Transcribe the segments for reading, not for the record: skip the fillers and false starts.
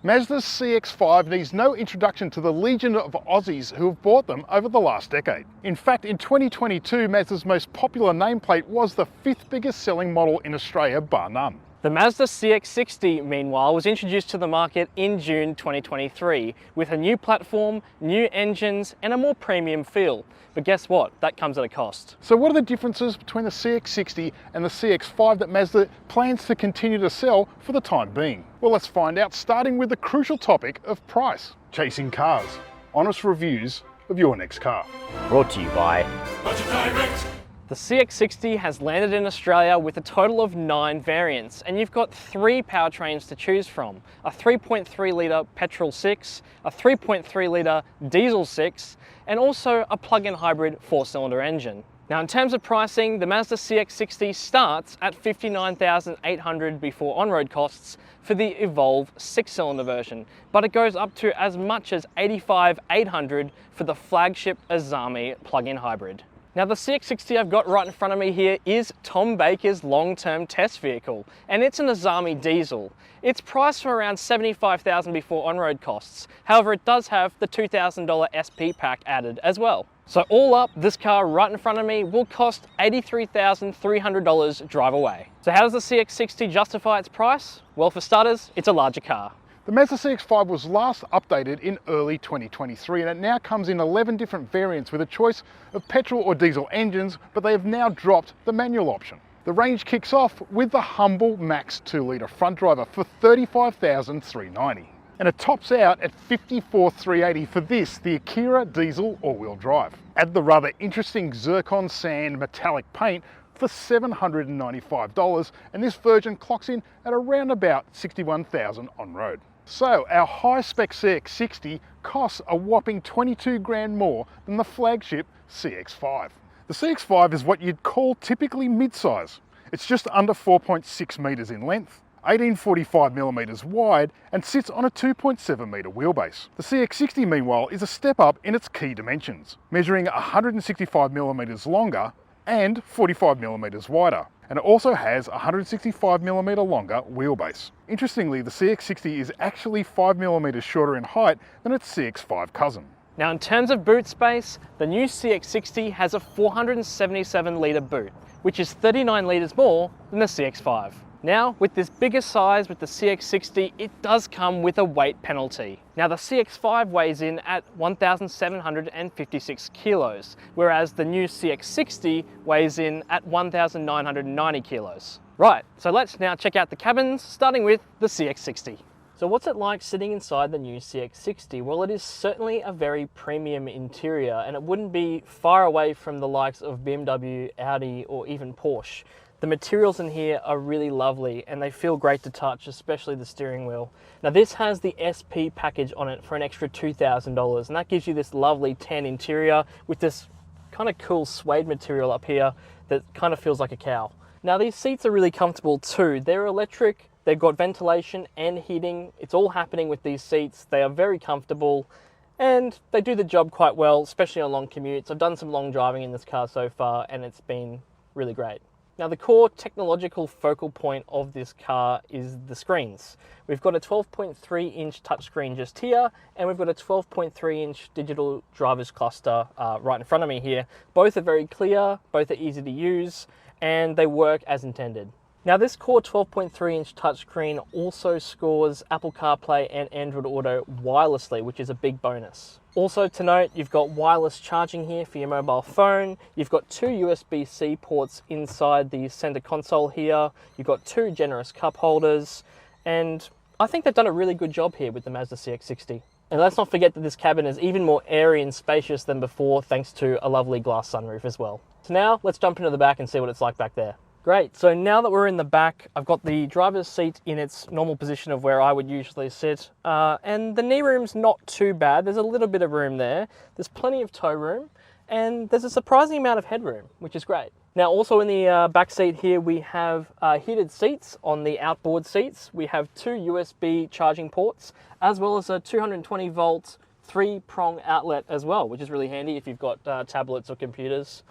Mazda's CX-5 needs no introduction to the legion of Aussies who have bought them over the last decade. In fact, in 2022, Mazda's most popular nameplate was the 5th biggest selling model in Australia, bar none. The Mazda CX-60, meanwhile, was introduced to the market in June 2023 with a new platform, new engines, and a more premium feel. But guess what? That comes at a cost. So what are the differences between the CX-60 and the CX-5 that Mazda plans to continue to sell for the time being? Well, let's find out, starting with the crucial topic of price. Chasing cars. Honest reviews of your next car. Brought to you by Budget Direct. The CX-60 has landed in Australia with a total of 9 variants, and you've got 3 powertrains to choose from. A 3.3 litre petrol 6, a 3.3 litre diesel 6, and also a plug-in hybrid 4-cylinder engine. Now, in terms of pricing, the Mazda CX-60 starts at $59,800 before on-road costs for the Evolve 6-cylinder version, but it goes up to as much as $85,800 for the flagship Azami plug-in hybrid. Now, the CX-60 I've got right in front of me here is Tom Baker's long-term test vehicle, and it's an Azami diesel. It's priced from around $75,000 before on-road costs. However, it does have the $2,000 SP pack added as well. So all up, this car right in front of me will cost $83,300 drive away. So how does the CX-60 justify its price? Well, for starters, it's a larger car. The Mazda CX-5 was last updated in early 2023 and it now comes in 11 different variants with a choice of petrol or diesel engines, but they have now dropped the manual option. The range kicks off with the humble max 2-litre front driver for $35,390. And it tops out at $54,380 for this, the Akera Diesel all-wheel drive. Add the rather interesting zircon sand metallic paint for $795, and this version clocks in at around about $61,000 on road. So our high-spec CX-60 costs a whopping 22 grand more than the flagship CX-5. The CX-5 is what you'd call typically mid-size. It's just under 4.6 metres in length, 1845 millimetres wide, and sits on a 2.7 metre wheelbase. The CX-60, meanwhile, is a step up in its key dimensions, measuring 165 millimetres longer and 45 millimetres wider. And it also has a 165 millimetre longer wheelbase. Interestingly, the CX-60 is actually 5 millimetres shorter in height than its CX-5 cousin. Now, in terms of boot space, the new CX-60 has a 477 litre boot, which is 39 litres more than the CX-5. Now, with this bigger size with the CX-60, it does come with a weight penalty. Now, the CX-5 weighs in at 1,756 kilos, whereas the new CX-60 weighs in at 1,990 kilos. Right, so let's now check out the cabins, starting with the CX-60. So what's it like sitting inside the new CX-60? Well, it is certainly a very premium interior, and it wouldn't be far away from the likes of BMW, Audi, or even Porsche. The materials in here are really lovely and they feel great to touch, especially the steering wheel. Now, this has the SP package on it for an extra $2,000, and that gives you this lovely tan interior with this kind of cool suede material up here that kind of feels like a cow. Now, these seats are really comfortable too. They're electric, they've got ventilation and heating. It's all happening with these seats. They are very comfortable and they do the job quite well, especially on long commutes. I've done some long driving in this car so far and it's been really great. Now, the core technological focal point of this car is the screens. We've got a 12.3 inch touchscreen just here, and we've got a 12.3 inch digital driver's cluster right in front of me here. Both are very clear, both are easy to use, and they work as intended. Now, this core 12.3 inch touchscreen also scores Apple CarPlay and Android Auto wirelessly, which is a big bonus. Also to note, you've got wireless charging here for your mobile phone. You've got 2 USB-C ports inside the center console here. You've got 2 generous cup holders, and I think they've done a really good job here with the Mazda CX-60. And let's not forget that this cabin is even more airy and spacious than before, thanks to a lovely glass sunroof as well. So now let's jump into the back and see what it's like back there. Great, so now that we're in the back, I've got the driver's seat in its normal position of where I would usually sit, and the knee room's not too bad. There's a little bit of room there. There's plenty of toe room, and there's a surprising amount of headroom, which is great. Now, also in the back seat here, we have heated seats on the outboard seats. We have 2 USB charging ports, as well as a 220 volt 3-prong outlet as well, which is really handy if you've got tablets or computers.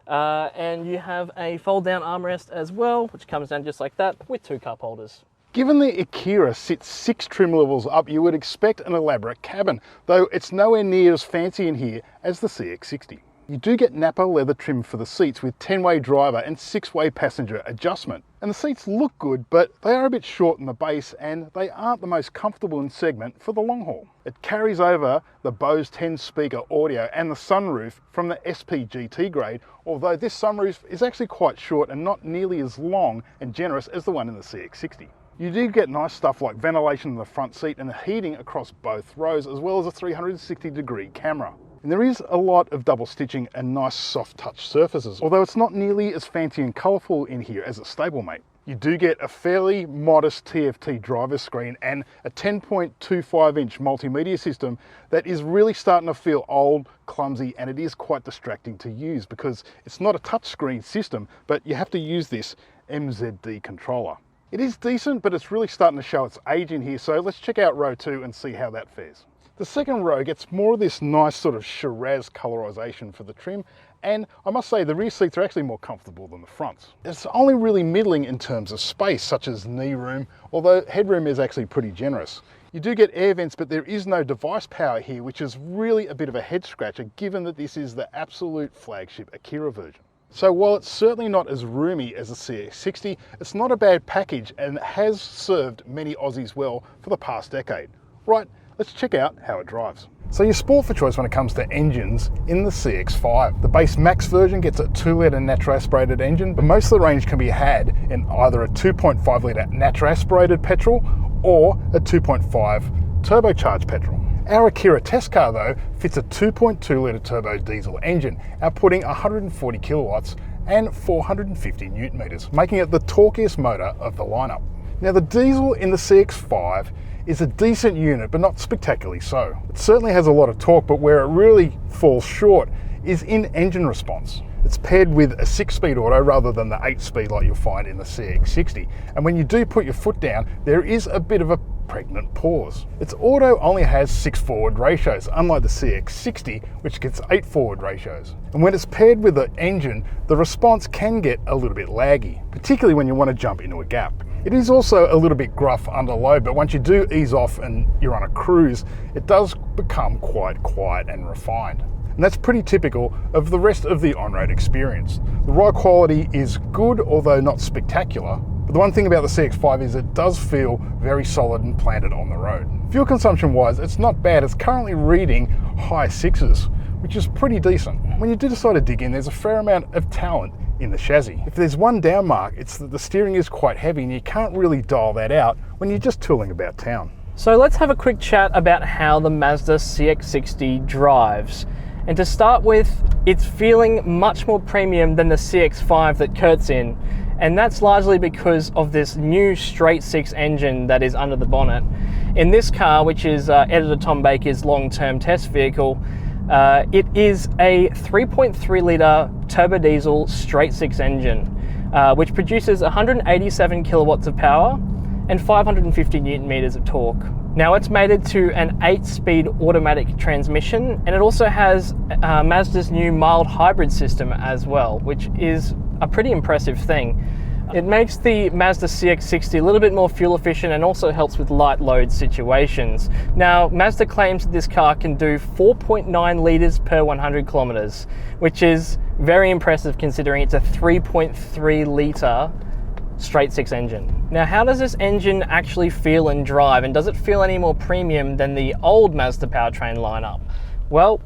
And you have a fold down armrest as well, which comes down just like that with 2 cup holders. Given the Akera sits 6 trim levels up, you would expect an elaborate cabin, though it's nowhere near as fancy in here as the CX-60. You do get Napa leather trim for the seats with 10-way driver and 6-way passenger adjustment. And the seats look good, but they are a bit short in the base and they aren't the most comfortable in segment for the long haul. It carries over the Bose 10 speaker audio and the sunroof from the SP GT grade, although this sunroof is actually quite short and not nearly as long and generous as the one in the CX-60. You do get nice stuff like ventilation in the front seat and heating across both rows, as well as a 360-degree camera. And there is a lot of double stitching and nice soft touch surfaces, although it's not nearly as fancy and colourful in here as a stablemate. You do get a fairly modest TFT driver screen and a 10.25-inch multimedia system that is really starting to feel old, clumsy, and it is quite distracting to use because it's not a touchscreen system, but you have to use this MZD controller. It is decent, but it's really starting to show its age in here, so let's check out row 2 and see how that fares. The second row gets more of this nice sort of Shiraz colorization for the trim, and I must say the rear seats are actually more comfortable than the fronts. It's only really middling in terms of space, such as knee room, although headroom is actually pretty generous. You do get air vents, but there is no device power here, which is really a bit of a head scratcher given that this is the absolute flagship Akera version. So while it's certainly not as roomy as the CX-60, it's not a bad package and has served many Aussies well for the past decade. Right, let's check out how it drives. So you're sport for choice when it comes to engines in the CX-5. The base max version gets a 2-litre natural aspirated engine, but most of the range can be had in either a 2.5-litre natural aspirated petrol or a 2.5 turbocharged petrol. Our Akera test car though fits a 2.2-litre turbo diesel engine, outputting 140 kilowatts and 450 newton meters, making it the torquiest motor of the lineup. Now the diesel in the CX-5 is a decent unit, but not spectacularly so. It certainly has a lot of torque, but where it really falls short is in engine response. It's paired with a 6-speed auto rather than the 8-speed like you'll find in the CX-60. And when you do put your foot down, there is a bit of a pregnant pause. Its auto only has 6 forward ratios, unlike the CX-60, which gets 8 forward ratios. And when it's paired with the engine, the response can get a little bit laggy, particularly when you want to jump into a gap. It is also a little bit gruff under load, but once you do ease off and you're on a cruise, it does become quite quiet and refined. And that's pretty typical of the rest of the on-road experience. The ride quality is good, although not spectacular. But the one thing about the CX-5 is it does feel very solid and planted on the road. Fuel consumption wise, it's not bad. It's currently reading high 6s, which is pretty decent. When you do decide to dig in, there's a fair amount of talent in the chassis. If there's one down mark, it's that the steering is quite heavy and you can't really dial that out when you're just tooling about town. So let's have a quick chat about how the Mazda CX-60 drives. And to start with, it's feeling much more premium than the CX-5 that Curt's in. And that's largely because of this new straight 6 engine that is under the bonnet. In this car, which is editor Tom Baker's long-term test vehicle, it is a 3.3 litre turbo diesel straight 6 engine, which produces 187 kilowatts of power and 550 newton meters of torque. Now it's mated to an 8-speed automatic transmission, and it also has Mazda's new mild hybrid system as well, which is a pretty impressive thing. It makes the Mazda CX-60 a little bit more fuel efficient and also helps with light load situations. Now, Mazda claims that this car can do 4.9 litres per 100 kilometres, which is very impressive considering it's a 3.3 litre straight 6 engine. Now, how does this engine actually feel and drive, and does it feel any more premium than the old Mazda powertrain lineup? Well,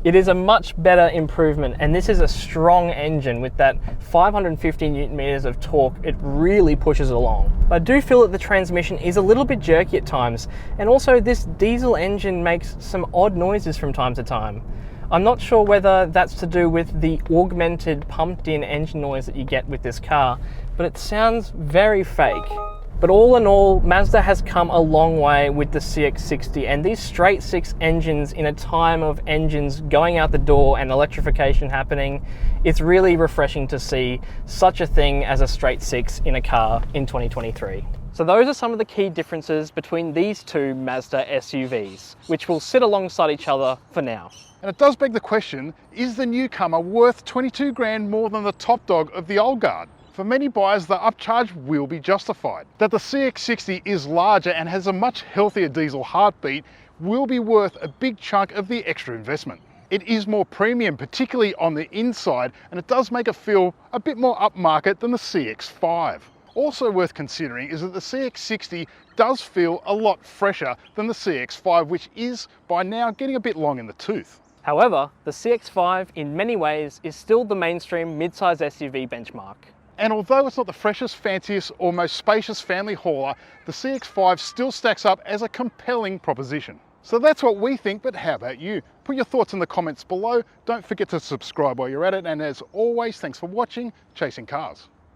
it is a much better improvement, and this is a strong engine with that 550 newton meters of torque. It really pushes along. But I do feel that the transmission is a little bit jerky at times, and also this diesel engine makes some odd noises from time to time. I'm not sure whether that's to do with the augmented pumped-in engine noise that you get with this car, but it sounds very fake. But all in all, Mazda has come a long way with the CX-60, and these straight 6 engines in a time of engines going out the door and electrification happening, it's really refreshing to see such a thing as a straight 6 in a car in 2023. So those are some of the key differences between these two Mazda SUVs, which will sit alongside each other for now. And it does beg the question, is the newcomer worth 22 grand more than the top dog of the old guard? For many buyers, the upcharge will be justified. That the CX-60 is larger and has a much healthier diesel heartbeat will be worth a big chunk of the extra investment. It is more premium, particularly on the inside, and it does make it feel a bit more upmarket than the CX-5. Also worth considering is that the CX-60 does feel a lot fresher than the CX-5, which is by now getting a bit long in the tooth. However, the CX-5 in many ways is still the mainstream mid-size SUV benchmark. And although it's not the freshest, fanciest or most spacious family hauler, the CX-5 still stacks up as a compelling proposition. So that's what we think, but how about you? Put your thoughts in the comments below. Don't forget to subscribe while you're at it, and as always, thanks for watching Chasing Cars.